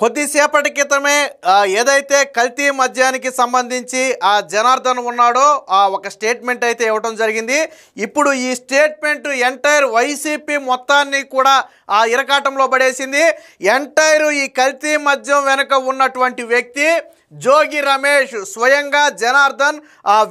కొద్దిసేపటి క్రితమే ఏదైతే కల్తీ మద్యానికి సంబంధించి జనార్దన్ ఉన్నాడో ఒక స్టేట్మెంట్ అయితే ఇవ్వడం జరిగింది. ఇప్పుడు ఈ స్టేట్మెంట్ ఎంటైర్ వైసీపీ మొత్తాన్ని కూడా ఇరకాటంలో పడేసింది. ఎంటైర్ ఈ కల్తీ మద్యం వెనుక ఉన్నటువంటి వ్యక్తి జోగి రమేష్. స్వయంగా జనార్దన్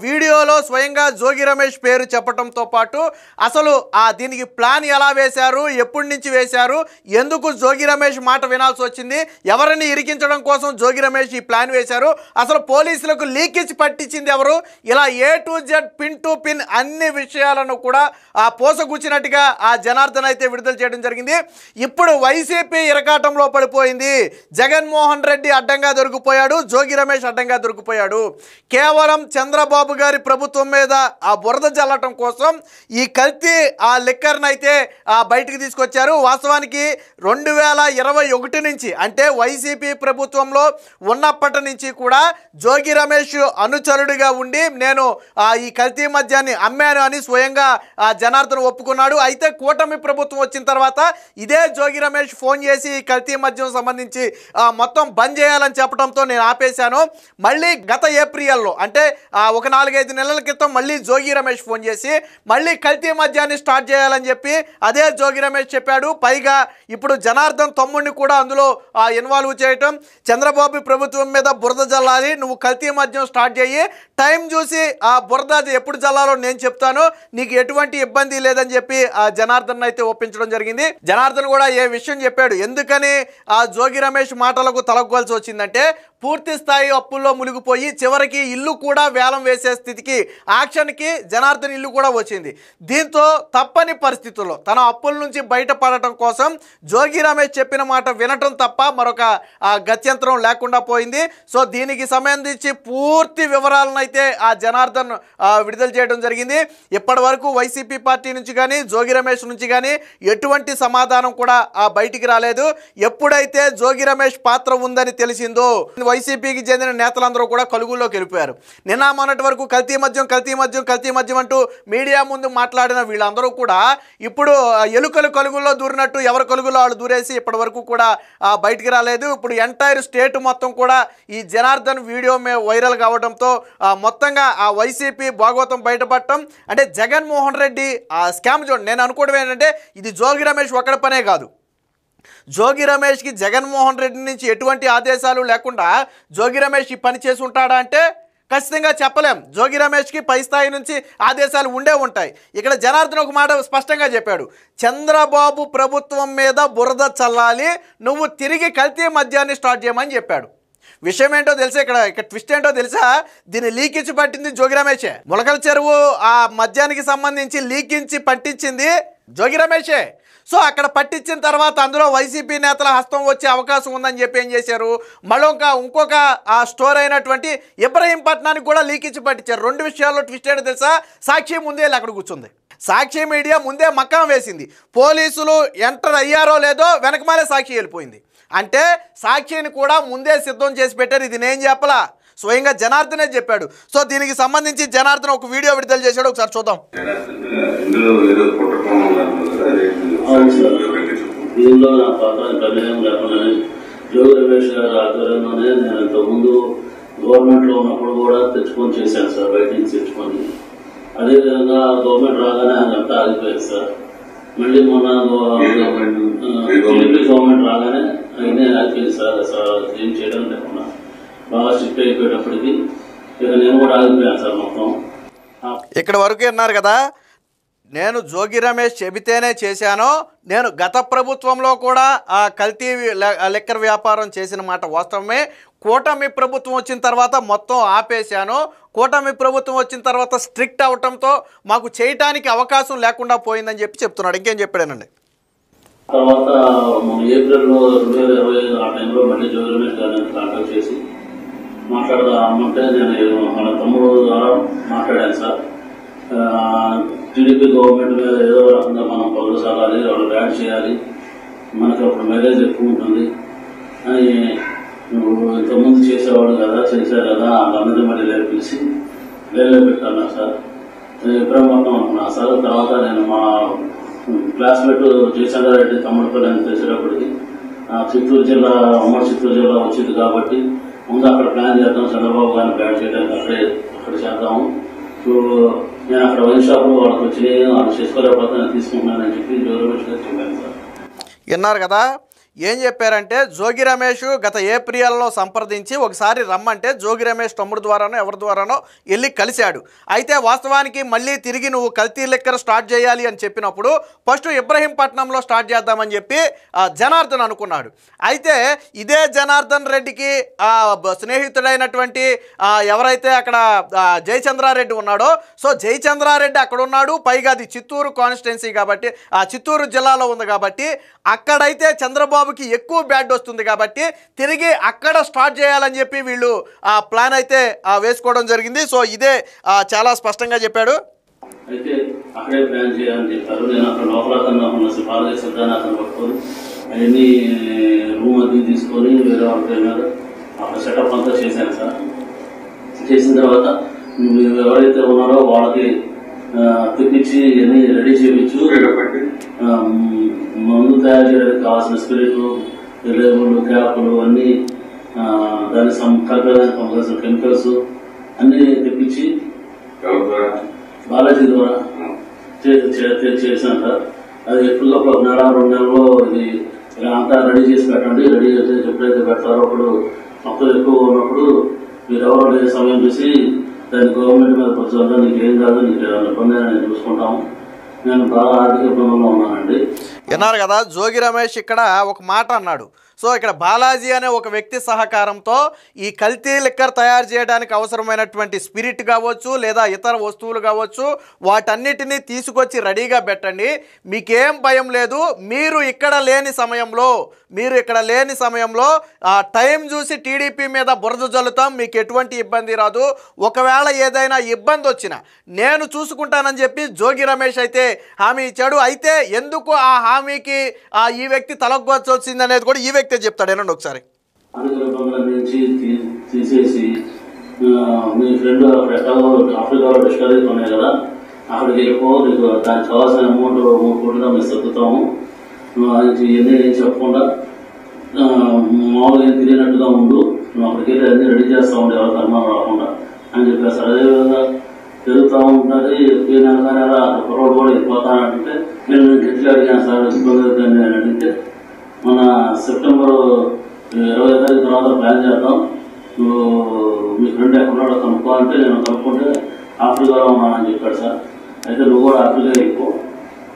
వీడియోలో స్వయంగా జోగి రమేష్ పేరు చెప్పడంతో పాటు అసలు దీనికి ప్లాన్ ఎలా వేశారు, ఎప్పటి నుంచి వేశారు, ఎందుకు జోగి రమేష్ మాట వినాల్సి వచ్చింది, ఎవరిని ఇరికించడం కోసం జోగి రమేష్ ఈ ప్లాన్ వేశారు, అసలు పోలీసులకు లీకేజ్ పట్టించింది ఎవరు, ఇలా A to Z pin to pin అన్ని విషయాలను కూడా పోసగుచ్చినట్టుగా జనార్దన్ అయితే విడుదల చేయడం జరిగింది. ఇప్పుడు వైసీపీ ఇరకాటంలో పడిపోయింది. జగన్మోహన్ రెడ్డి అడ్డంగా దొరికిపోయాడు, జోగి రమేష్ అడ్డంగా దొరికిపోయాడు. కేవలం చంద్రబాబు గారి ప్రభుత్వం మీద బురద జల్లటం కోసం ఈ కల్తీ లిక్కర్ని అయితే బయటికి తీసుకొచ్చారు. వాస్తవానికి 2021 నుంచి అంటే వైసీపీ ప్రభుత్వంలో ఉన్నప్పటి నుంచి కూడా జోగి రమేష్ అనుచరుడిగా ఉండి నేను ఈ కల్తీ మద్యాన్ని అమ్మాను అని స్వయంగా జనార్దన్ ఒప్పుకున్నాడు. అయితే కూటమి ప్రభుత్వం వచ్చిన తర్వాత ఇదే జోగి రమేష్ ఫోన్ చేసి ఈ కల్తీ మద్యం సంబంధించి మొత్తం బంద్ చేయాలని చెప్పడంతో నేను ఆపేశాను. మళ్ళీ గత ఏప్రిల్లో అంటే ఒక 4-5 నెలల క్రితం మళ్ళీ జోగి రమేష్ ఫోన్ చేసి మళ్ళీ కల్తీ మద్యాన్ని స్టార్ట్ చేయాలని చెప్పి అదే జోగి రమేష్ చెప్పాడు. పైగా ఇప్పుడు జనార్దన్ తమ్ముడిని కూడా అందులో ఇన్వాల్వ్ చేయటం, చంద్రబాబు ప్రభుత్వం మీద బురద జల్లాలి, నువ్వు కల్తీ మద్యం స్టార్ట్ చేయి, టైం చూసి బురద ఎప్పుడు జల్లాలో నేను చెప్తాను, నీకు ఎటువంటి ఇబ్బంది లేదని చెప్పి జనార్దన్ అయితే ఒప్పించడం జరిగింది. జనార్దన్ కూడా ఏ విషయం చెప్పాడు, ఎందుకని జోగి రమేష్ మాటలకు తలగ్గాల్సి వచ్చిందంటే పూర్తి స్థాయి అప్పుల్లో మునిగిపోయి చివరికి ఇల్లు కూడా వేలం వేసే స్థితికి యాక్షన్కి జనార్దన్ ఇల్లు కూడా వచ్చింది. దీంతో తప్పని పరిస్థితుల్లో తన అప్పుల నుంచి బయటపడటం కోసం జోగి రమేష్ చెప్పిన మాట వినటం తప్ప మరొక గత్యంతరం లేకుండా పోయింది. సో దీనికి సంబంధించి పూర్తి వివరాలను అయితే జనార్దన్ విడుదల చేయడం జరిగింది. ఇప్పటి వరకు వైసీపీ పార్టీ నుంచి కానీ జోగి రమేష్ నుంచి కానీ ఎటువంటి సమాధానం కూడా బయటికి రాలేదు. ఎప్పుడైతే జోగి రమేష్ పాత్ర ఉందని తెలిసిందో వైసీపీకి చెందిన నేతలందరూ కూడా కలుగుల్లోకి వెళ్ళిపోయారు. నిన్న మొన్నటి వరకు కల్తీ మద్యం అంటూ మీడియా ముందు మాట్లాడిన వీళ్ళందరూ కూడా ఇప్పుడు ఎలుకలు కలుగుల్లో దూరినట్టు ఎవరి కలుగులో వాళ్ళు దూరేసి ఇప్పటి వరకు కూడా బయటికి రాలేదు. ఇప్పుడు ఎంటైర్ స్టేట్ మొత్తం కూడా ఈ జనార్దన్ వీడియో వైరల్ కావడంతో మొత్తంగా వైసీపీ భాగవతం బయటపడటం అంటే జగన్మోహన్ రెడ్డి స్కామ్ చూడండి. నేను అనుకోవడం ఏంటంటే ఇది జోగి రమేష్ ఒక్కడి పనే కాదు. జోగి రమేష్కి జగన్మోహన్ రెడ్డి నుంచి ఎటువంటి ఆదేశాలు లేకుండా జోగి రమేష్ ఈ పని చేసి ఉంటాడా అంటే ఖచ్చితంగా చెప్పలేం. జోగి రమేష్కి పై స్థాయి నుంచి ఆదేశాలు ఉండే ఉంటాయి. ఇక్కడ జనార్దన్ ఒక మాట స్పష్టంగా చెప్పాడు, చంద్రబాబు ప్రభుత్వం మీద బురద చల్లాలి, నువ్వు తిరిగి కల్తీ మద్యాన్ని స్టార్ట్ చేయమని చెప్పాడు. విషయం ఏంటో తెలుసా, ఇక్కడ ట్విస్ట్ ఏంటో తెలుసా, దీన్ని లీకించి పట్టింది జోగి రమేషే. ములకల చెరువు మద్యానికి సంబంధించి లీకించి పట్టించింది జోగి రమేషే. సో అక్కడ పట్టించిన తర్వాత అందులో వైసీపీ నేతల హస్తం వచ్చే అవకాశం ఉందని చెప్పి ఏం చేశారు, మళ్ళీ ఇంకొక స్టోర్ అయినటువంటి ఇబ్రహీంపట్నానికి కూడా లీకించి పట్టించారు. 2 విషయాల్లో ట్విస్ట్ ఏంటో తెలుసా, సాక్షి ముందే అక్కడ కూర్చుంది, సాక్షి మీడియా ముందే మక్కం వేసింది, పోలీసులు ఎంటర్ అయ్యారో లేదో వెనకమాలే సాక్షి వెళ్ళిపోయింది. అంటే సాక్షిని కూడా ముందే సిద్ధం చేసి పెట్టారు. ఇది నేను చెప్పలా, స్వయంగా జనార్దనే చెప్పాడు. సో దీనికి సంబంధించి జనార్దన్ ఒక వీడియో విడుదల చేశాడు, ఒకసారి చూద్దాం. దీనిలో నా పాత్ర ప్రమేయం లేకుండా జోగి రమేష్ గారి ఆధ్వర్యంలోనే నేను ఇంతకుముందు గవర్నమెంట్లో ఉన్నప్పుడు కూడా తెచ్చుకొని చేశాను సార్, బయట నుంచి తెచ్చుకొని. అదేవిధంగా గవర్నమెంట్ రాగానే అదంతా ఆగిపోయారు సార్. మళ్ళీ మొన్న గవర్నమెంట్ రాగానే అయినా ఆగిపోయింది సార్, ఏం చేయడం లేకుండా బాగా స్ట్రిక్ట్ అయిపోయేటప్పటికి ఇక నేను కూడా ఆగిపోయాను సార్ మొత్తం. ఇక్కడ వరకు విన్నారు కదా, నేను జోగి రమేష్ చెబితేనే చేశాను, నేను గత ప్రభుత్వంలో కూడా కల్తీ లిక్కర్ వ్యాపారం చేసిన మాట వాస్తవమే. కూటమి ప్రభుత్వం వచ్చిన తర్వాత మొత్తం ఆపేశాను, కూటమి ప్రభుత్వం వచ్చిన తర్వాత స్ట్రిక్ట్ అవటంతో మాకు చేయటానికి అవకాశం లేకుండా పోయిందని చెప్పి చెప్తున్నాడు. ఇంకేం చెప్పాడేనండి. తర్వాత ఏప్రిల్లో 2020 ఆ టైంలో మళ్ళీ జోగి రమేష్ గారిని కాంటాక్ట్ చేసి మాట్లాడదామంటే నేను మన తమ్ముడు ద్వారా మాట్లాడాను సార్. టీడీపీ గవర్నమెంట్ మీద ఏదో రకంగా మనం పనులు సాగాలి, వాళ్ళు బ్యాడ్ చేయాలి, మనకు అప్పుడు మైలేజ్ ఎక్కువ ఉంటుంది అని నువ్వు ఇంతకుముందు చేసేవాడు కదా, చేశారు కదా, వాళ్ళందరినీ మళ్ళీ రేపు పిలిచి వేరే పెట్టాను సార్. విక్రమపట్నం అనుకున్నా సార్. తర్వాత నేను మా క్లాస్మేట్ జయచంద్రారెడ్డి తమ్ముడు పిల్లని తెలిసేటప్పటికి చిత్తూరు జిల్లా ఉమ్మడి చిత్తూరు జిల్లా వచ్చింది కాబట్టి ముందు అక్కడ ప్లాన్ చేద్దాం, చంద్రబాబు గారిని బ్యాట్ చేయడానికి అక్కడ చేద్దాము. సో నేను అక్కడ వైన్ షాప్లో వాళ్ళకి వచ్చి వాళ్ళు చేసుకోలేకపోతే నేను తీసుకుంటున్నానని చెప్పి జోగి రమేష్ గారు చెప్పాను సార్. విన్నారు కదా ఏం చెప్పారంటే, జోగి రమేష్ గత ఏప్రిల్లో సంప్రదించి ఒకసారి రమ్మంటే జోగి రమేష్ తమ్ముడు ద్వారానో ఎవరి ద్వారానో వెళ్ళి కలిశాడు. అయితే వాస్తవానికి మళ్ళీ తిరిగి నువ్వు కల్తీ లిక్కర్ స్టార్ట్ చేయాలి అని చెప్పినప్పుడు ఫస్ట్ ఇబ్రహీంపట్నంలో స్టార్ట్ చేద్దామని చెప్పి జనార్దన్ అనుకున్నాడు. అయితే ఇదే జనార్దన్ రెడ్డికి స్నేహితుడైనటువంటి ఎవరైతే అక్కడ జయచంద్రారెడ్డి ఉన్నాడో, సో జయచంద్రారెడ్డి అక్కడ ఉన్నాడు, పైగా అది చిత్తూరు కాన్స్టిట్యున్సీ కాబట్టి చిత్తూరు జిల్లాలో ఉంది కాబట్టి అక్కడైతే చంద్రబాబుకి ఎక్కువ బ్యాడ్ వస్తుంది కాబట్టి తిరిగి అక్కడ స్టార్ట్ చేయాలని చెప్పి వీళ్ళు ప్లాన్ అయితే వేసుకోవడం జరిగింది. సో ఇదే చాలా స్పష్టంగా చెప్పాడు. అయితే అక్కడే ప్లాన్ చేయాలని చెప్పారు. నేను అక్కడ లోపల ఉన్న పాలక సిద్ధాన్ని అతను పట్టుకొని అవన్నీ రూమ్ అది తీసుకొని వేరే వాళ్ళ పేరు మీద అక్కడ సెటప్ అంతా చేశాను సార్. చేసిన తర్వాత ఎవరైతే ఉన్నారో వాళ్ళకి తెప్పించి ఇవన్నీ రెడీ చేయించు, మందు తయారు చేయడానికి కావాల్సిన స్పిరిట్, లేబుల్, క్యాప్లు అన్నీ దానికి కలిపేదానికి కావాల్సిన కెమికల్స్ అన్నీ తెప్పించి బాలాజీ ద్వారా చేశాను సార్. అది ఎప్పుడు ఒక నెల 2 నెలల్లో ఇది అంతా రెడీ చేసి పెట్టండి. రెడీ చేసి ఎప్పుడైతే పెడతారో అప్పుడు మొత్తం ఎక్కువ ఉన్నప్పుడు మీరు ఎవరో లేని సమయం చూసి దాన్ని గవర్నమెంట్ మీద ప్రచారం నీకు ఏం కాదు, నీకు ఇబ్బంది నేను చూసుకుంటాము, నేను బాగా ఆర్థిక ఇబ్బందుల్లో ఉన్నానండి. విన్నారు కదా జోగి రమేష్ ఇక్కడ ఒక మాట అన్నాడు. సో ఇక్కడ బాలాజీ అనే ఒక వ్యక్తి సహకారంతో ఈ కల్తీ లిక్కర్ తయారు చేయడానికి అవసరమైనటువంటి స్పిరిట్ కావచ్చు లేదా ఇతర వస్తువులు కావచ్చు వాటన్నిటినీ తీసుకొచ్చి రెడీగా పెట్టండి, మీకేం భయం లేదు. మీరు ఇక్కడ లేని సమయంలో టైం చూసి టీడీపీ మీద బురద జల్లుతాం, మీకు ఎటువంటి ఇబ్బంది రాదు. ఒకవేళ ఏదైనా ఇబ్బంది వచ్చినా నేను చూసుకుంటానని చెప్పి జోగి రమేష్ అయితే హామీ ఇచ్చాడు. అయితే ఎందుకు ఆ హామీకి ఈ వ్యక్తి తలగొచ్చి వచ్చింది అనేది కూడా ఈ వ్యక్తి చెప్తాడు. ఏనండి ఒకసారి. తీసేసి మీ ఫ్రెండ్ ఆఫ్రికాలో డిస్కవరీస్ ఉన్నాయి కదా, అక్కడికి వెళ్ళిపో, నీకు దానికి కావాల్సిన అమౌంట్ 3 కోట్లుగా మేము సర్దుతాము, ఇవన్నీ ఏం చెప్పకుండా మామూలుగా ఏం తిరిగినట్టుగా ఉండు, నువ్వు అక్కడికి వెళ్ళి అన్నీ రెడీ చేస్తూ ఉండే ఎవరికి అనుమానం రాకుండా అని చెప్పేసి అదేవిధంగా తిరుగుతూ ఉంటుంది. కానీ రోడ్డు కూడా వెళ్ళిపోతానంటే నేను గట్టిగా అడిగాను సార్, ఇబ్బంది అవుతుంది అని అడిగితే మన సెప్టెంబర్ 20వ తారీఖు తర్వాత ప్లాన్ చేద్దాం, నువ్వు మీ ఫ్రెండ్ ఎక్కడున్నాడో కనుక్కోవాలంటే నేను కనుక్కుంటే ఆఫ్రికాలో ఉన్నానని చెప్పాడు సార్. అయితే నువ్వు కూడా ఆఫ్రికా వెళ్ళిపో,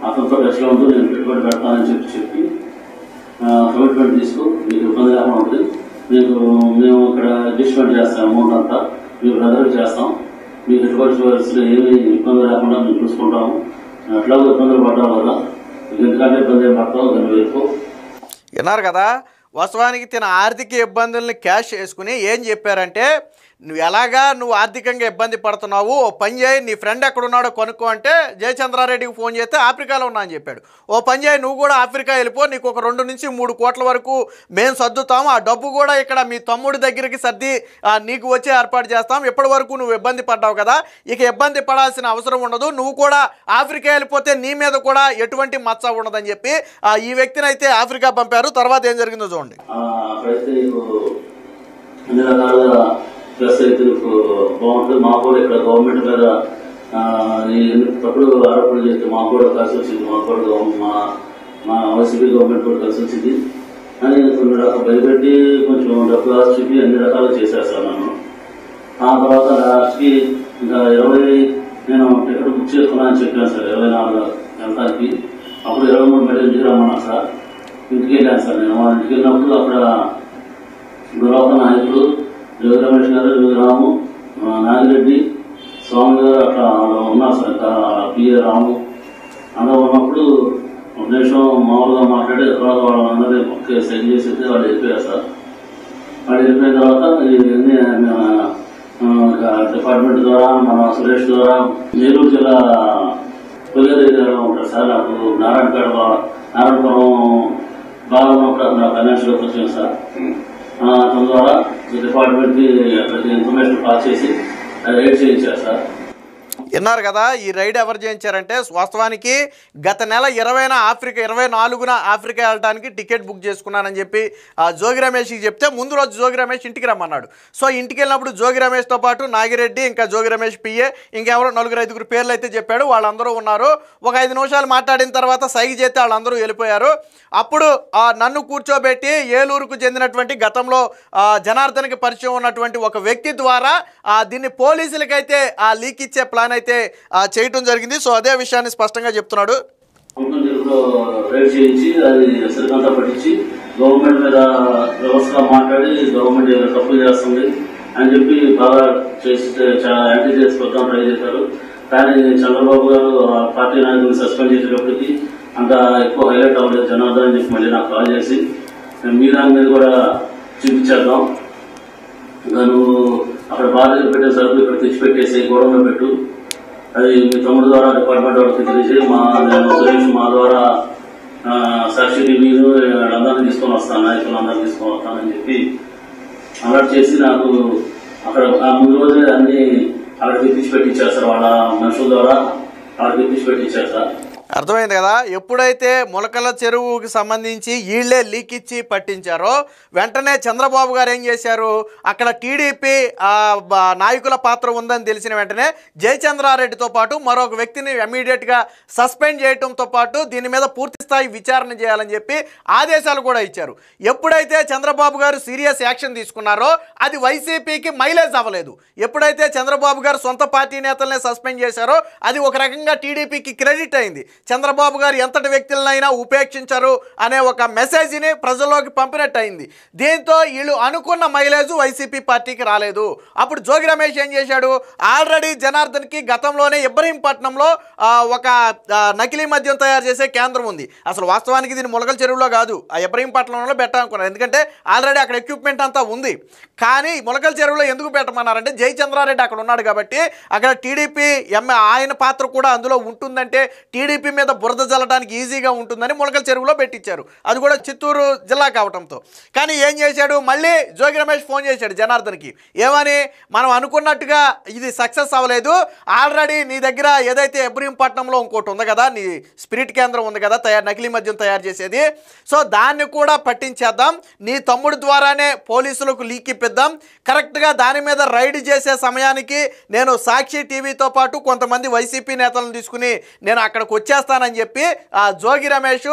అతనితో టచ్లో ఉంటూ నేను పెట్టుబడి పెడతానని చెప్పి కమిట్మెంట్ తీసుకో, మీకు ఇబ్బంది లేకుండా ఉంటుంది, మేము ఇక్కడ అడ్జస్ట్మెంట్ చేస్తాం, అమౌంట్ అంతా మీకు బ్రదర్ చేస్తాం, మీకు ఎటువంటి పరిస్థితులు ఏమి ఇబ్బంది లేకుండా మేము చూసుకుంటాము, అట్లాగో ఇబ్బందులు పడ్డావు కదా, మీకు ఎందుకంటే ఇబ్బంది ఏం పడతావు దాన్ని వెళ్ళిపో. విన్నారు కదా వాస్తవానికి తన ఆర్థిక ఇబ్బందుల్ని క్యాష్ చేసుకుని ఏం చెప్పారంటే, నువ్వు ఆర్థికంగా ఇబ్బంది పడుతున్నావు, ఓ పని చేయి, నీ ఫ్రెండ్ ఎక్కడున్నాడో కొనుక్కో అంటే జయచంద్రారెడ్డికి ఫోన్ చేస్తే ఆఫ్రికాలో ఉన్నా అని చెప్పాడు. ఓ పని చేయి, నువ్వు కూడా ఆఫ్రికా వెళ్ళిపో, నీకు ఒక 2 నుంచి 3 కోట్ల వరకు మేము సర్దుతాము, ఆ డబ్బు కూడా ఇక్కడ మీ తమ్ముడి దగ్గరికి సర్ది నీకు వచ్చే ఏర్పాటు చేస్తాం, ఇప్పటి వరకు నువ్వు ఇబ్బంది పడ్డావు కదా, ఇక ఇబ్బంది పడాల్సిన అవసరం ఉండదు, నువ్వు కూడా ఆఫ్రికా వెళ్ళిపోతే నీ మీద కూడా ఎటువంటి మచ్చ ఉండదని చెప్పి ఈ వ్యక్తిని అయితే ఆఫ్రికా పంపారు. తర్వాత ఏం జరిగిందో చూడండి. ప్లస్ అయితే బాగుంటుంది, మాకు కూడా ఇక్కడ గవర్నమెంట్ మీద తప్పుడు ఆరోపణలు చేస్తే మాకు కూడా కలిసి వచ్చింది, మాకు కూడా మా వైసీపీ గవర్నమెంట్ కూడా కలిసి వచ్చింది అని కొన్ని రకాలు భయపెట్టి కొంచెం డబ్బు ఆశ చూపి అన్ని రకాలు చేసేస్తాను నన్ను. ఆ తర్వాత లాస్ట్కి ఇంకా 20 నేను టికెట్ బుక్ చేసుకున్నాను అని చెప్పాను సార్, 24 వెళ్తానికి. అప్పుడు 23 మళ్ళీ ఇంటికి రమ్మన్నాను సార్. ఇంటికి వెళ్ళాను సార్. నేను వాళ్ళ ఇంటికి వెళ్ళినప్పుడు అక్కడ గురవక నాయకులు జోగి రమేష్ గారు, జోగి రాము, నాగిరెడ్డి, స్వామి గారు అట్లా ఉన్నారు సార్, పిఏ రాము అందరూ ఉన్నప్పుడు ఒక నిమిషం మామూలుగా మాట్లాడి తర్వాత వాళ్ళందరినీ ఒకే సెండ్ చేసి వాళ్ళు వెళ్ళిపోయారు సార్. వాళ్ళు వెళ్ళిపోయిన తర్వాత ఇవన్నీ డిపార్ట్మెంట్ ద్వారా మన సురేష్ ద్వారా నెల్లూరు జిల్లా కొల్లేరు ఉంటారు సార్, నాకు నారాయణపురం బాగా ఉన్నప్పుడు నాకు ఫైనాన్షియల్ వచ్చింది సార్. అతని ద్వారా డిపార్ట్మెంట్కి ప్రతి ఇన్ఫర్మేషన్ పాస్ చేసి రైడ్ చేయించారు సార్. విన్నారు కదా, ఈ రైడ్ ఎవరు చేయించారంటే వాస్తవానికి గత నెల 24న ఆఫ్రికా వెళ్ళడానికి టికెట్ బుక్ చేసుకున్నానని చెప్పి జోగి రమేష్కి చెప్తే ముందు రోజు జోగి రమేష్ ఇంటికి రమ్మన్నాడు. సో ఇంటికి వెళ్ళినప్పుడు జోగి రమేష్తో పాటు నాగిరెడ్డి, ఇంకా జోగి రమేష్ పిఏ, ఇంకెవరో 4-5 పేర్లు అయితే చెప్పాడు. వాళ్ళందరూ ఉన్నారు. ఒక 5 నిమిషాలు మాట్లాడిన తర్వాత సైగ చేస్తే వాళ్ళందరూ వెళ్ళిపోయారు. అప్పుడు నన్ను కూర్చోబెట్టి ఏలూరుకు చెందినటువంటి గతంలో జనార్దన్కి పరిచయం ఉన్నటువంటి ఒక వ్యక్తి ద్వారా దీన్ని పోలీసులకైతే లీక్ ఇచ్చే ప్లాన్ అయితే చేయటం జరిగింది. సో అదే విషయాన్ని స్పష్టంగా చెప్తున్నాడు. గవర్నమెంట్ మీద వ్యవస్థగా మాట్లాడి గవర్నమెంట్ తప్పులు చేస్తుంది అని చెప్పి బాగా చేసి యాంటీ చేసుకొద్దాం ట్రై చేశారు. కానీ చంద్రబాబు గారు పార్టీ నాయకులను సస్పెండ్ చేసేటప్పటికి అంత ఎక్కువ హైలైట్ అవ్వలేదు జనార్దన్ అని చెప్పి మళ్ళీ నాకు కాల్ చేసి మీ దాని మీద కూడా చూపించేద్దాం, నువ్వు అక్కడ బాధ్యత పెట్టే సరుకులు ఇక్కడ తెచ్చిపెట్టేసి గొడవలో పెట్టు, అది మీ తమ్ముడు ద్వారా డిపార్ట్మెంట్ వాళ్ళకి తెలిసి సురేష్ మా ద్వారా సాక్షి టీవీలు అందరినీ తీసుకొని వస్తాను, నాయకులందరినీ తీసుకొని వస్తానని చెప్పి అలర్ట్ చేసి నాకు అక్కడ ముందు రోజే అన్ని అక్కడ తెప్పించి పెట్టించారు. వాళ్ళ మనుషుల ద్వారా అక్కడ తెప్పించి పెట్టించారు సార్. అర్థమైంది కదా, ఎప్పుడైతే మొలకల చెరువుకి సంబంధించి వీళ్లే లీక్ ఇచ్చి పట్టించారో వెంటనే చంద్రబాబు గారు ఏం చేశారు, అక్కడ టీడీపీ నాయకుల పాత్ర ఉందని తెలిసిన వెంటనే జయచంద్రారెడ్డితో పాటు మరొక వ్యక్తిని ఇమీడియట్గా సస్పెండ్ చేయడంతో పాటు దీని మీద పూర్తి స్థాయి విచారణ చేయాలని చెప్పి ఆదేశాలు కూడా ఇచ్చారు. ఎప్పుడైతే చంద్రబాబు గారు సీరియస్ యాక్షన్ తీసుకున్నారో అది వైసీపీకి మైలేజ్ అవ్వలేదు. ఎప్పుడైతే చంద్రబాబు గారు సొంత పార్టీ నేతలనే సస్పెండ్ చేశారో అది ఒక రకంగా టీడీపీకి క్రెడిట్ అయింది. చంద్రబాబు గారు ఎంతటి వ్యక్తులనైనా ఉపేక్షించరు అనే ఒక మెసేజ్ని ప్రజల్లోకి పంపినట్టు అయింది. దీంతో వీళ్ళు అనుకున్న మైలేజ్ వైసీపీ పార్టీకి రాలేదు. అప్పుడు జోగి రమేష్ ఏం చేశాడు, ఆల్రెడీ జనార్దన్కి గతంలోనే ఇబ్రహీంపట్నంలో ఒక నకిలీ మద్యం తయారు చేసే కేంద్రం ఉంది. అసలు వాస్తవానికి దీన్ని మొలకల చెరువులో కాదు, ఆ ఇబ్రహీంపట్నంలో పెట్టాలనుకున్నారు. ఎందుకంటే ఆల్రెడీ అక్కడ ఎక్విప్మెంట్ అంతా ఉంది. కానీ మొలకల చెరువులో ఎందుకు పెట్టమన్నారంటే జయచంద్రారెడ్డి అక్కడ ఉన్నాడు కాబట్టి అక్కడ టీడీపీ ఆయన పాత్ర కూడా అందులో ఉంటుందంటే టీడీపీ మీద బురద జల్లడానికి ఈజీగా ఉంటుందని మొలకల చెరువులో పెట్టించారు. అది కూడా చిత్తూరు జిల్లా కావడంతో. కానీ ఏం చేశాడు, మళ్ళీ జోగి రమేష్ ఫోన్ చేశాడు జనార్దన్కి. ఏమని, మనం అనుకున్నట్టుగా ఇది సక్సెస్ అవ్వలేదు, ఆల్రెడీ నీ దగ్గర ఏదైతే ఇబ్రహీంపట్నంలో ఇంకోటి ఉంది కదా, నీ స్పిరిట్ కేంద్రం ఉంది కదా నకిలీ మద్యం తయారు చేసేది, సో దాన్ని కూడా పట్టించేద్దాం, నీ తమ్ముడు ద్వారానే పోలీసులకు లీక్ ఇప్పిద్దాం, కరెక్ట్గా దాని మీద రైడ్ చేసే సమయానికి నేను సాక్షి టీవీతో పాటు కొంతమంది వైసీపీ నేతలను తీసుకుని నేను అక్కడికి వచ్చేస్తానని చెప్పి జోగి రమేష్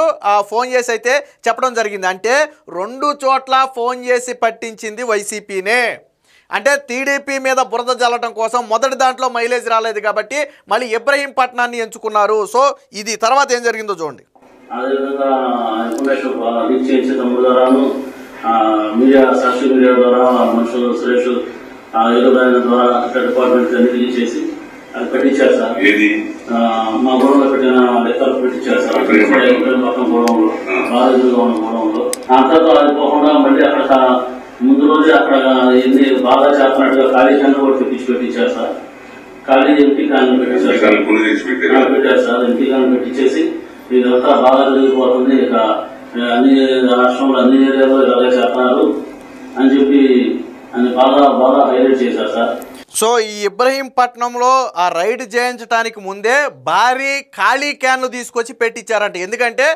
ఫోన్ చేసి అయితే చెప్పడం జరిగింది. అంటే 2 చోట్ల ఫోన్ చేసి పట్టించింది వైసీపీనే. అంటే టీడీపీ మీద బురద జల్లడం కోసం మొదటి దాంట్లో మైలేజ్ రాలేదు కాబట్టి మళ్ళీ ఇబ్రహీంపట్నాన్ని ఎంచుకున్నారు. సో ఇది తర్వాత ఏం జరిగిందో చూడండి. అదేవిధంగా ఇన్ఫర్మేషన్ లీక్ చేసే తమ్ముడు ద్వారాను మీడియా సాక్షి మీడియా ద్వారా మనుషులు సురేష్ ఏదో ద్వారా డిపార్ట్మెంట్ అన్ని చేసి అది పెట్టించారు సార్. మా గొడవలో పెట్టిన లెక్కలు పెట్టించారు సార్. మొత్తం గొడవలో బాధితులుగా ఉన్న గొడవలో అంతతో అది పోకుండా మళ్ళీ అక్కడ ముందు రోజు అక్కడ ఎన్ని బాగా చేస్తున్నట్టుగా ఖాళీ క్యాన్లు కూడా తెప్పించి పెట్టించారు సార్. ఖాళీ ఎంపీ క్యాన్లు పెట్టారు సార్. ఎంపీ క్యాన్లు పెట్టించేసి ఇదంతా బాగా జరిగిపోతుంది, ఇక అన్ని రాష్ట్రంలో అన్ని ఏరియాలో ఇలాగే చేస్తున్నారు అని చెప్పి అని బాగా హైలైట్ చేశారు సార్. సో ఈ ఇబ్రహీంపట్నంలో ఆ రైడ్ చేయించడానికి ముందే భారీ ఖాళీ క్యాన్లు తీసుకొచ్చి పెట్టించారంట. ఎందుకంటే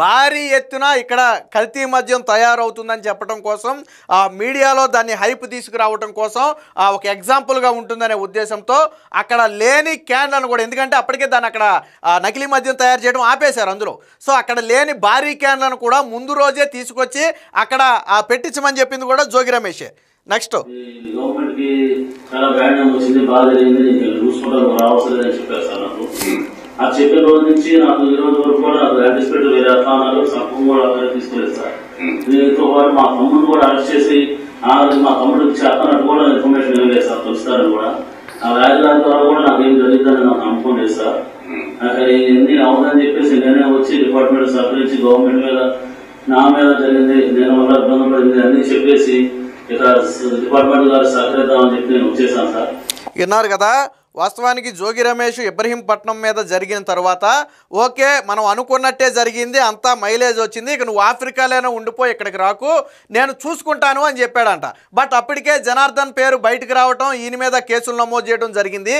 భారీ ఎత్తున ఇక్కడ కల్తీ మద్యం తయారవుతుందని చెప్పడం కోసం, ఆ మీడియాలో దాన్ని హైప్ తీసుకురావడం కోసం, ఒక ఎగ్జాంపుల్గా ఉంటుందనే ఉద్దేశంతో అక్కడ లేని క్యాన్లను కూడా, ఎందుకంటే అప్పటికే దాన్ని అక్కడ నకిలీ మద్యం తయారు చేయడం ఆపేశారు అందులో. సో అక్కడ లేని భారీ క్యాన్లను కూడా ముందు రోజే తీసుకొచ్చి అక్కడ పెట్టించమని చెప్పింది కూడా జోగి రమేషే. నెక్స్ట్ గవర్నమెంట్ కి చాలా బ్యాడ్ నేమ్ వచ్చింది, బాగా జరిగింది, చూసుకుంటారు రావాల్సింది అని చెప్పారు సార్ నాకు. ఆ చెప్పిన రోజు నుంచి నాకు ఈ రోజు వరకు కూడా నాకు యాంటిసిపేట్ వేరే అట్లా అన్నారు, సంపం కూడా అక్కడ తీసుకోలేదు సార్. దీంతో పాటు మా తమ్ముడిని కూడా అరెస్ట్ చేసి మా తమ్ముడికి చెప్పనట్టు కూడా ఇన్ఫర్మేషన్ ఏం లేదు సార్, తెలుస్తారని కూడా. ఆ రాజధాని ద్వారా కూడా నాకు ఏం జరిగిందని నాకు నమ్మకం లేదు సార్. నాకు ఎన్ని అవుతుందని చెప్పేసి నేనే వచ్చి డిపార్ట్మెంట్ సహకరించి గవర్నమెంట్ మీద నా మీద జరిగింది, నేను వల్ల ఇబ్బంది పడింది అన్ని చెప్పేసి ఇక డిపార్ట్మెంట్ గారు సహకరిద్దామని చెప్పి నేను వచ్చేసాను సార్. విన్నారు కదా, వాస్తవానికి జోగి రమేష్ ఇబ్రహీంపట్నం మీద జరిగిన తర్వాత ఓకే మనం అనుకున్నట్టే జరిగింది, అంతా మైలేజ్ వచ్చింది, ఇక నువ్వు ఆఫ్రికాలోనే ఉండిపోయి ఇక్కడికి రాకు, నేను చూసుకుంటాను అని చెప్పాడంట. బట్ అప్పటికే జనార్దన్ పేరు బయటకు రావటం, ఈయన మీద కేసులు నమోదు చేయడం జరిగింది.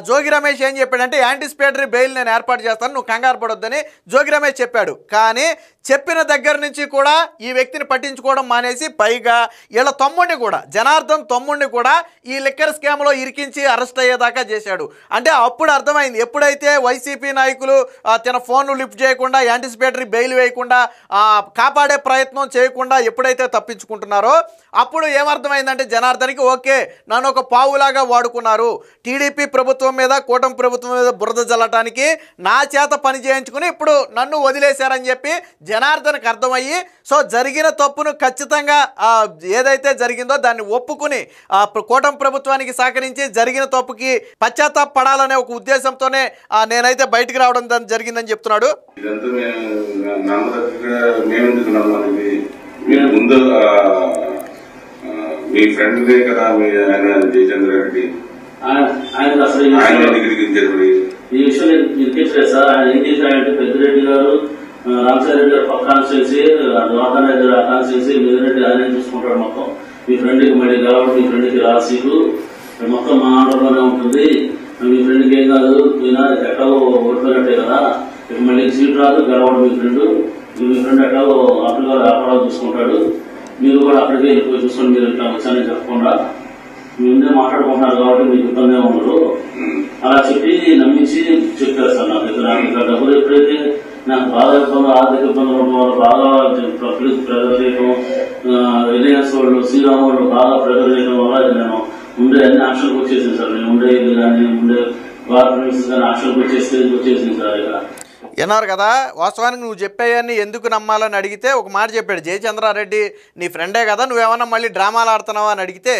జోగి రమేష్ ఏం చెప్పాడంటే యాంటిసిపేటరీ బెయిల్ నేను ఏర్పాటు చేస్తాను, నువ్వు కంగారు పడొద్దని జోగి రమేష్ చెప్పాడు. కానీ చెప్పిన దగ్గర నుంచి కూడా ఈ వ్యక్తిని పట్టించుకోవడం మానేసి పైగా వీళ్ళ తమ్ముడిని కూడా, జనార్దన్ తమ్ముడిని కూడా ఈ లిక్కర్ స్కామ్లో ఇరికించి అరెస్ట్ అయ్యేదాకా చేశాడు. అంటే అప్పుడు అర్థమైంది, ఎప్పుడైతే వైసీపీ నాయకులు తన ఫోన్లు లిఫ్ట్ చేయకుండా, యాంటిసిపేటరీ బెయిల్ వేయకుండా, కాపాడే ప్రయత్నం చేయకుండా ఎప్పుడైతే తప్పించుకుంటున్నారో అప్పుడు ఏమర్థమైందంటే జనార్దన్కి ఓకే నన్ను ఒక పావులాగా వాడుకున్నారు, టీడీపీ ప్రభుత్వం మీద, కూటమి ప్రభుత్వం మీద బురద జల్లటానికి నా చేత పని చేయించుకుని ఇప్పుడు నన్ను వదిలేశారని చెప్పి జనార్దన్కి అర్థమయ్యి, సో జరిగిన తప్పును ఖచ్చితంగా ఏదైతే జరిగిందో దాన్ని ఒప్పుకుని కూటమి ప్రభుత్వానికి సహకరించి జరిగిన తప్పుకి పశ్చాత్తాపడాలనే ఒక ఉద్దేశంతోనే నేనైతే బయటికి రావడం జరిగిందని చెప్తున్నాడు. ముందు మీ ఫ్రెండ్ కదా ఆయన జయచంద్ర రెడ్డి, ఆయన అసలు ఈ విషయం ఇరికించలేదు సార్. ఆయన ఏం చేశారంటే పెద్దిరెడ్డి గారు, రామసాయి రెడ్డి గారు పక్క కాన్స్టిట్యున్సీ, ద్వారకా రెడ్డి గారు ఆ కాన్స్టిట్యున్సీ, మిదిరెడ్డి ఆయన చూసుకుంటాడు మొత్తం. మీ ఫ్రెండ్కి మళ్ళీ కాబట్టి మీ ఫ్రెండ్కి రా సీటు మొత్తం మా ఆర్డర్లోనే ఉంటుంది, మీ ఫ్రెండ్కి ఏం కాదు, ఎక్కడో ఓడిపోయినట్టే కదా, ఇక మళ్ళీ సీట్ రాదు, గెలవడం మీ ఫ్రెండ్ ఎక్కడో ఆఫ్రికా వ్యాపారాలు చూసుకుంటాడు, మీరు కూడా అక్కడికి వెళ్ళిపోయి చూసుకొని మీరు ఇట్లా వచ్చానని చెప్పకుండా ముందే మాట్లాడుకుంటున్నారు కాబట్టి మీకు ఇబ్బంది ఉండదు అలా చెప్పి నమ్మించి చెప్పారు సార్. నాకు డబ్బులు ఎప్పుడైతే నాకు బాగా ఇబ్బంది, ఆర్థిక ఇబ్బందులు ఉండడం వల్ల బాగా ప్రెజర్ చేయడం, రిలయన్స్ వాళ్ళు, శ్రీరామ్ వాళ్ళు బాగా ప్రెజర్ చేయడం వల్ల నేను ఉండే అన్ని ఆక్షన్కి వచ్చేసింది సార్. నేను ఉండే ఇల్లు కానీ ఉండే గవర్నమెంట్స్ కానీ ఆక్షన్కి వచ్చేసింది సార్. ఇక విన్నారు కదా, వాస్తవానికి నువ్వు చెప్పేయని ఎందుకు నమ్మాలని అడిగితే ఒక మాట చెప్పాడు, జయచంద్రారెడ్డి నీ ఫ్రెండే కదా, నువ్వేమన్నా మళ్ళీ డ్రామాలు ఆడుతున్నావా అని అడిగితే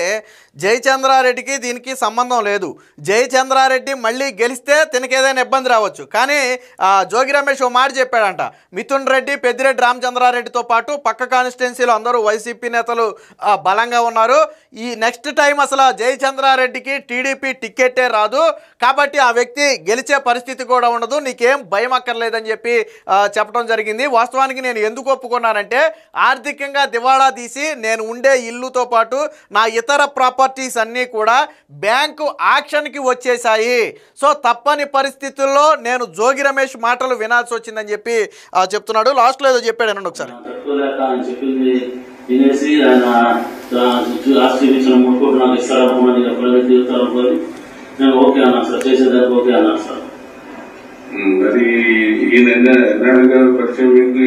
జయచంద్రారెడ్డికి దీనికి సంబంధం లేదు, జయచంద్రారెడ్డి మళ్ళీ గెలిస్తే తనకి ఏదైనా ఇబ్బంది రావచ్చు. కానీ జోగి రమేష్ ఓ మాట చెప్పాడంట, మిథున్ రెడ్డి, పెద్దిరెడ్డి రామచంద్రారెడ్డితో పాటు పక్క కాన్స్టిట్యున్సీలో అందరూ వైసీపీ నేతలు బలంగా ఉన్నారు, ఈ నెక్స్ట్ టైం అసలు జయచంద్రారెడ్డికి టీడీపీ టికెట్టే రాదు, కాబట్టి ఆ వ్యక్తి గెలిచే పరిస్థితి కూడా ఉండదు, నీకేం భయం అక్కర్లేదని చెప్పి చెప్పడం జరిగింది. వాస్తవానికి నేను ఎందుకు ఒప్పుకున్నానంటే ఆర్థికంగా దివాళా తీసి నేను ఉండే ఇల్లుతో పాటు నా ఇతర ప్రాపర్టీస్ అన్నీ కూడా బ్యాంకు ఆక్షన్కి వచ్చేసాయి, సో తప్పని పరిస్థితుల్లో నేను జోగి రమేష్ మాటలు వినాల్సి వచ్చిందని చెప్పి చెప్తున్నాడు. లాస్ట్లో ఏదో చెప్పాడు అనండి ఒకసారి. తినేసి ఆయన ఆస్తి ఇచ్చిన ముట్టుకోటి నాకు ఇస్తారనుకోమని చెప్పలేదు, తీరుతారనుకోని నేను ఓకే అన్నాను సార్, చేసేదానికి ఓకే అన్నాను సార్. మరి ఈయన పరిచయం మీకు?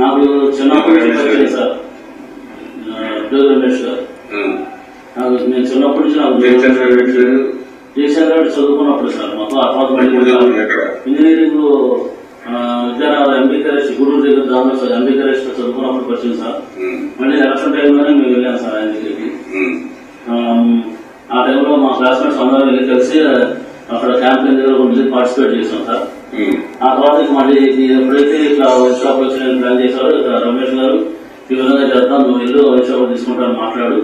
నాకు చిన్నప్పటి నుంచి పరిచయం సార్ జోగి రమేష్ గారు. నాకు నేను చిన్నప్పటి నుంచి నాకు జయచంద్ర చదువుకున్నప్పుడు సార్ మొత్తం ఇంజనీరింగ్ విద్యానగర్ ఎంబీకరేష్ గురువు దగ్గర దాని ఎంబీకరేష్ చదువుకున్నప్పుడు వచ్చింది సార్. మళ్ళీ ఎలక్షన్ టైంలోనే మేము వెళ్ళాం సార్ ఆయన దగ్గరికి. ఆ టైంలో మా క్లాస్మేట్స్ అందరూ వెళ్ళి కలిసి అక్కడ క్యాంపెయిన్ దగ్గర కొంచెం పార్టిసిపేట్ చేసాం సార్. ఆ తర్వాత మళ్ళీ ఎప్పుడైతే ఇట్లా వైన్ షాప్ వచ్చి ప్లాన్ చేశారో రమేష్ గారు ఈ విధంగా చేద్దాం, నువ్వు వెళ్ళు వైన్ షాప్ తీసుకుంటాను మాట్లాడు,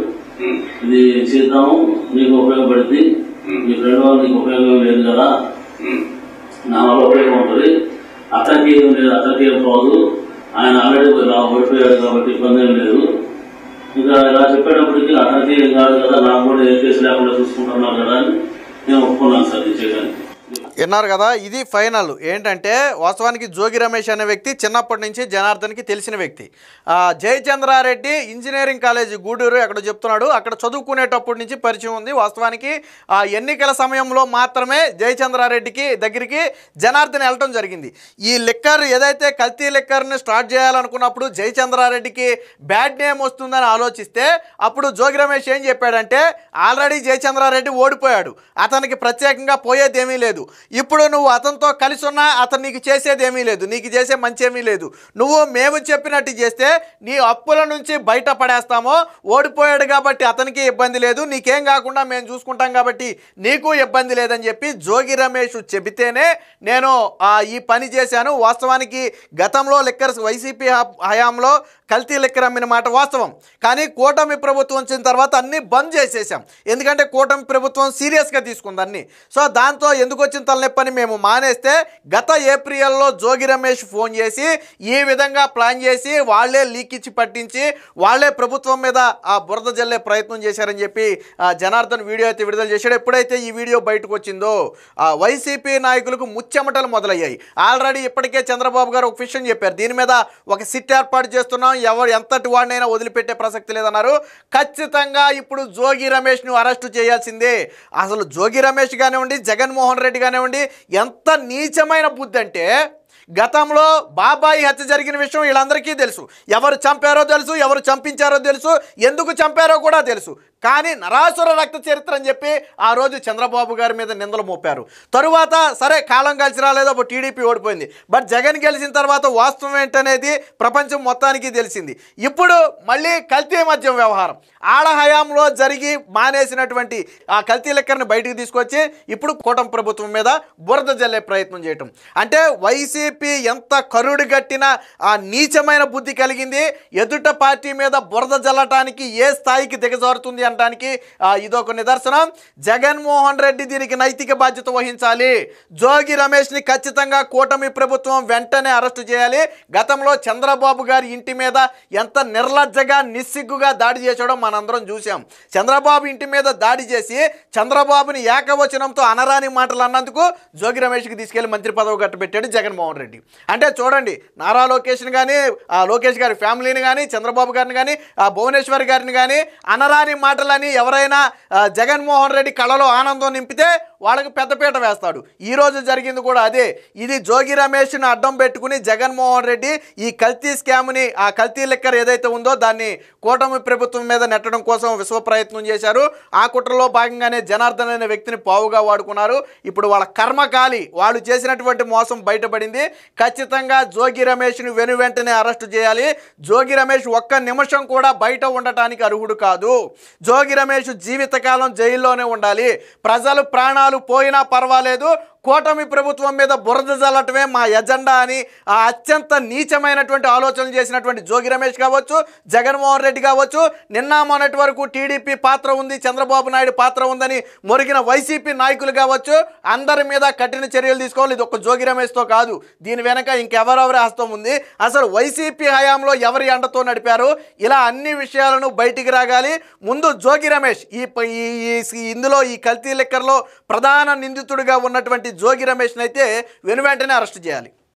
ఇది చేద్దాము, నీకు ఉపయోగపడుద్ది, నీ ఫ్రెండ్ వాళ్ళు నీకు ఉపయోగం లేదు కదా, నా వల్ల ఉపయోగం ఉంటుంది, అతనికి ఏం లేదు, అతనికి ఏం పోదు, ఆయన ఆల్రెడీ ఓడిపోయాడు కాబట్టి ఇబ్బంది ఏం లేదు, ఇంకా ఇలా చెప్పేటప్పటికి అతనికి ఏం కాదు కదా, నాకు కూడా ఏ కేసు లేకుండా చూసుకుంటున్నారు కదా అని నేను ఒప్పుకున్నాను సార్ ఇది చేయడానికి. విన్నారు కదా, ఇది ఫైనల్. ఏంటంటే వాస్తవానికి జోగి రమేష్ అనే వ్యక్తి చిన్నప్పటి నుంచి జనార్దన్కి తెలిసిన వ్యక్తి. జయచంద్రారెడ్డి ఇంజనీరింగ్ కాలేజీ గూడూరు ఎక్కడ చెప్తున్నాడు, అక్కడ చదువుకునేటప్పటి నుంచి పరిచయం ఉంది. వాస్తవానికి ఎన్నికల సమయంలో మాత్రమే జయచంద్రారెడ్డికి దగ్గరికి జనార్దన్ వెళ్ళటం జరిగింది. ఈ లిక్కర్ ఏదైతే కల్తీ లిక్కర్ని స్టార్ట్ చేయాలనుకున్నప్పుడు జయచంద్రారెడ్డికి బ్యాడ్ నేమ్ వస్తుందని ఆలోచిస్తే అప్పుడు జోగి రమేష్ ఏం చెప్పాడంటే ఆల్రెడీ జయచంద్రారెడ్డి ఓడిపోయాడు, అతనికి ప్రత్యేకంగా పోయేదేమీ లేదు, లేదు. ఇప్పుడు నువ్వు అతనితో కలిసి ఉన్నా అతను నీకు చేసేది ఏమీ లేదు, నీకు చేసే మంచి ఏమీ లేదు. నువ్వు మేము చెప్పినట్టు చేస్తే నీ అప్పుల నుంచి బయటపడేస్తామో, ఓడిపోయాడు కాబట్టి అతనికి ఇబ్బంది లేదు, నీకేం కాకుండా మేము చూసుకుంటాం కాబట్టి నీకు ఇబ్బంది లేదని చెప్పి జోగి రమేష్ చెబితేనే నేను ఈ పని చేశాను. వాస్తవానికి గతంలో లిక్కర్స్ వైసీపీ హయాంలో కల్తీ లిక్కర్ అమ్మిన మాట వాస్తవం. కానీ కూటమి ప్రభుత్వం వచ్చిన తర్వాత అన్నీ బంద్ చేసేసాం. ఎందుకంటే కూటమి ప్రభుత్వం సీరియస్గా తీసుకుంది అన్నీ. సో దాంతో ఎందుకు వచ్చిన తలనొప్పని మేము మానేస్తే గత ఏప్రిల్లో జోగి రమేష్ ఫోన్ చేసి ఈ విధంగా ప్లాన్ చేసి వాళ్ళే లీక్ ఇచ్చి పట్టించి వాళ్ళే ప్రభుత్వం మీద ఆ బురద జల్లే ప్రయత్నం చేశారని చెప్పి జనార్దన్ వీడియో అయితే విడుదల చేశాడు. ఎప్పుడైతే ఈ వీడియో బయటకు వచ్చిందో వైసీపీ నాయకులకు ముచ్చెమటలు మొదలయ్యాయి. ఆల్రెడీ ఇప్పటికే చంద్రబాబు గారు ఒక విషయం చెప్పారు, దీని మీద ఒక సిట్ ఏర్పాటు చేస్తున్నాం, ఎవరు ఎంతటి వాడినైనా వదిలిపెట్టే ప్రసక్తి లేదన్నారు. ఖచ్చితంగా ఇప్పుడు జోగి రమేష్ను అరెస్టు చేయాల్సిందే. అసలు జోగి రమేష్ కానివ్వండి, జగన్మోహన్ రెడ్డి కానివ్వండి, ఎంత నీచమైన బుద్ధి అంటే గతంలో బాబాయి హత్య జరిగిన విషయం వీళ్ళందరికీ తెలుసు. ఎవరు చంపారో తెలుసు, ఎవరు చంపించారో తెలుసు, ఎందుకు చంపారో కూడా తెలుసు. కానీ నరాసుర రక్త చరిత్ర అని చెప్పి ఆ రోజు చంద్రబాబు గారి మీద నిందలు మోపారు. తరువాత సరే కాలం కలిసి రాలేదో అప్పుడు టీడీపీ ఓడిపోయింది. బట్ జగన్ గెలిచిన తర్వాత వాస్తవం ఏంటనేది ప్రపంచం మొత్తానికి తెలిసింది. ఇప్పుడు మళ్ళీ కల్తీ మద్యం వ్యవహారం ఆడ హయాంలో జరిగి మానేసినటువంటి ఆ కల్తీ లెక్కర్ని బయటికి తీసుకొచ్చి ఇప్పుడు కూటమి ప్రభుత్వం మీద బురద జల్లే ప్రయత్నం చేయటం అంటే వైసీపీ ఎంత కరుడు గట్టిన ఆ నీచమైన బుద్ధి కలిగింది. ఎదుట పార్టీ మీద బురద జల్లటానికి ఏ స్థాయికి దిగజారుతుంది అనడానికి ఇదొక నిదర్శనం. జగన్మోహన్ రెడ్డి దీనికి నైతిక బాధ్యత వహించాలి. జోగి రమేష్ని ఖచ్చితంగా కూటమి ప్రభుత్వం వెంటనే అరెస్టు చేయాలి. గతంలో చంద్రబాబు గారి ఇంటి మీద ఎంత నిర్లజ్జగా నిస్సిగ్గుగా దాడి చేశాడో మనందరం చూసాం. చంద్రబాబు ఇంటి మీద దాడి చేసి చంద్రబాబుని ఏకవచనంతో అనరాని మాటలు అన్నందుకు జోగి రమేష్కి తీసుకెళ్లి మంత్రి పదవి కట్టబెట్టాడు జగన్మోహన్ రెడ్డి. అంటే చూడండి, నారా లోకేష్ని కానీ, లోకేష్ గారి ఫ్యామిలీని కానీ, చంద్రబాబు గారిని కానీ, భువనేశ్వర్ గారిని కానీ అనరాని మాటలని ఎవరైనా జగన్మోహన్ రెడ్డి కళలో ఆనందం నింపితే వాళ్ళకు పెద్దపీట వేస్తాడు. ఈరోజు జరిగింది కూడా అదే. ఇది జోగి రమేష్ని అడ్డం పెట్టుకుని జగన్మోహన్ రెడ్డి ఈ కల్తీ స్కామ్ని, ఆ కల్తీ లెక్కర్ ఏదైతే ఉందో దాన్ని కూటమి ప్రభుత్వం మీద నెట్టడం కోసం విశ్వ ప్రయత్నం చేశారు. ఆ కుట్రలో భాగంగానే జనార్దన్ అనే వ్యక్తిని పావుగా వాడుకున్నారు. ఇప్పుడు వాళ్ళ కర్మకాలి, వాళ్ళు చేసినటువంటి మోసం బయటపడింది. ఖచ్చితంగా జోగి రమేష్ని వెంటనే అరెస్టు చేయాలి. జోగి రమేష్ ఒక్క నిమిషం కూడా బయట ఉండటానికి అర్హుడు కాదు. జోగి రమేష్ జీవితకాలం జైల్లోనే ఉండాలి. ప్రజలు ప్రాణాలు పోయినా పర్వాలేదు, కూటమి ప్రభుత్వం మీద బురద జల్లటమే మా ఎజెండా అని ఆ అత్యంత నీచమైనటువంటి ఆలోచనలు చేసినటువంటి జోగి రమేష్ కావచ్చు, జగన్మోహన్ రెడ్డి కావచ్చు, నిన్న మొన్నటి వరకు టీడీపీ పాత్ర ఉంది, చంద్రబాబు నాయుడు పాత్ర ఉందని మొరిగిన వైసీపీ నాయకులు కావచ్చు, అందరి మీద కఠిన చర్యలు తీసుకోవాలి. ఇది ఒక జోగి రమేష్తో కాదు, దీని వెనక ఇంకెవరెవరి హస్తం ఉంది, అసలు వైసీపీ హయాంలో ఎవరి అండతో నడిపారు, ఇలా అన్ని విషయాలను బయటికి రాగాలి. ముందు జోగి రమేష్ ఇందులో ఈ కల్తీ లెక్కర్లో ప్రధాన నిందితుడిగా ఉన్నటువంటి జోగి రమేష్ని అయితే వెంటనే అరెస్ట్ చేయాలి.